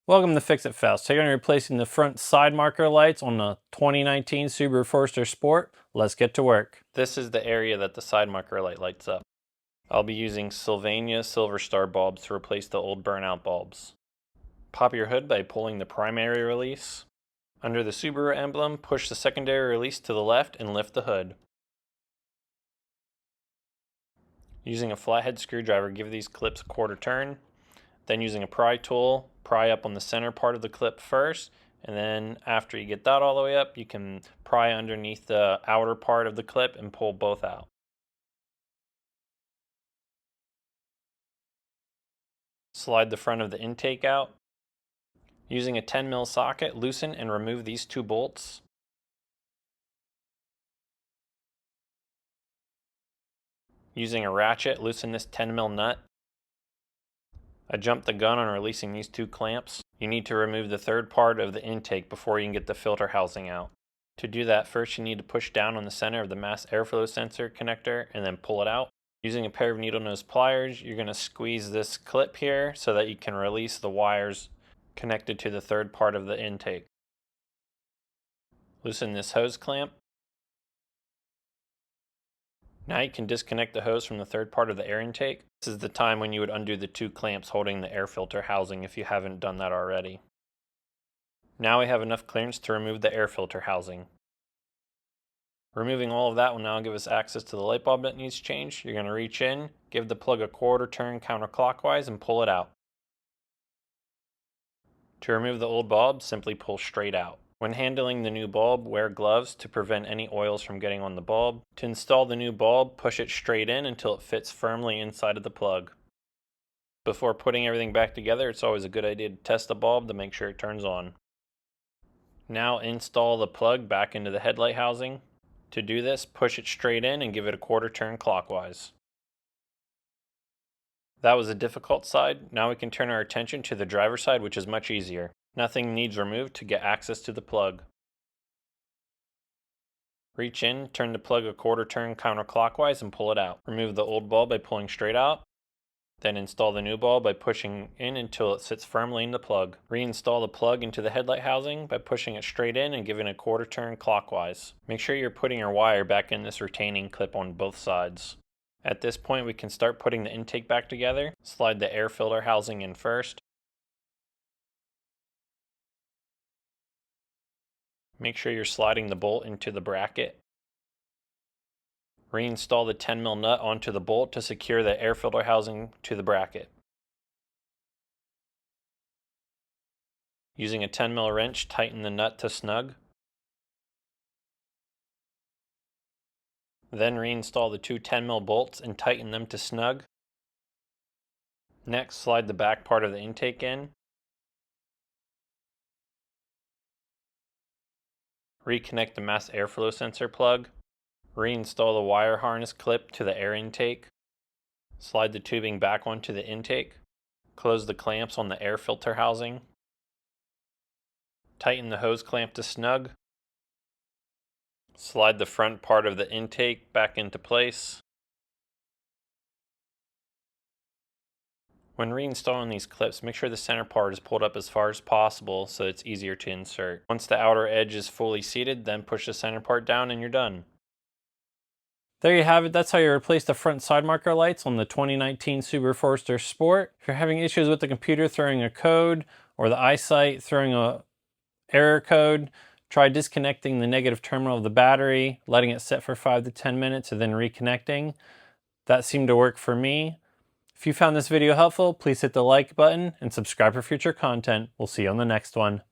Welcome to Fix It Fast. Today I'm going to be replacing the front side marker lights on the 2019 Subaru Forester Sport. Let's get to work. This is the area that the side marker light lights up. I'll be using SYLVANIA SilverStar bulbs to replace the old burnout bulbs. Pop your hood by pulling the primary release. Under the Subaru emblem, push the secondary release to the left and lift the hood. Using a flathead screwdriver, give these clips a quarter turn. Then using a pry tool, pry up on the center part of the clip first, and then after you get that all the way up, you can pry underneath the outer part of the clip and pull both out. Slide the front of the intake out. Using a 10mm socket, loosen and remove these two bolts. Using a ratchet, loosen this 10mm nut. I jumped the gun on releasing these two clamps. You need to remove the third part of the intake before you can get the filter housing out. To do that, first you need to push down on the center of the mass airflow sensor connector and then pull it out. Using a pair of needle nose pliers, you're going to squeeze this clip here so that you can release the wires connected to the third part of the intake. Loosen this hose clamp. Now you can disconnect the hose from the third part of the air intake. This is the time when you would undo the two clamps holding the air filter housing if you haven't done that already. Now we have enough clearance to remove the air filter housing. Removing all of that will now give us access to the light bulb that needs changed. You're going to reach in, give the plug a quarter turn counterclockwise and pull it out. To remove the old bulb, simply pull straight out. When handling the new bulb, wear gloves to prevent any oils from getting on the bulb. To install the new bulb, push it straight in until it fits firmly inside of the plug. Before putting everything back together, it's always a good idea to test the bulb to make sure it turns on. Now install the plug back into the headlight housing. To do this, push it straight in and give it a quarter turn clockwise. That was the difficult side. Now we can turn our attention to the driver's side, which is much easier. Nothing needs removed to get access to the plug. Reach in, turn the plug a quarter turn counterclockwise and pull it out. Remove the old bulb by pulling straight out. Then install the new bulb by pushing in until it sits firmly in the plug. Reinstall the plug into the headlight housing by pushing it straight in and giving a quarter turn clockwise. Make sure you're putting your wire back in this retaining clip on both sides. At this point, we can start putting the intake back together. Slide the air filter housing in first. Make sure you're sliding the bolt into the bracket. Reinstall the 10mm nut onto the bolt to secure the air filter housing to the bracket. Using a 10mm wrench, tighten the nut to snug. Then reinstall the two 10mm bolts and tighten them to snug. Next, slide the back part of the intake in. Reconnect the mass airflow sensor plug. Reinstall the wire harness clip to the air intake. Slide the tubing back onto the intake. Close the clamps on the air filter housing. Tighten the hose clamp to snug. Slide the front part of the intake back into place. When reinstalling these clips, make sure the center part is pulled up as far as possible so it's easier to insert. Once the outer edge is fully seated, then push the center part down and you're done. There you have it. That's how you replace the front side marker lights on the 2019 Subaru Forester Sport. If you're having issues with the computer throwing a code or the EyeSight throwing an error code, try disconnecting the negative terminal of the battery, letting it set for 5 to 10 minutes and then reconnecting. That seemed to work for me. If you found this video helpful, please hit the like button and subscribe for future content. We'll see you on the next one.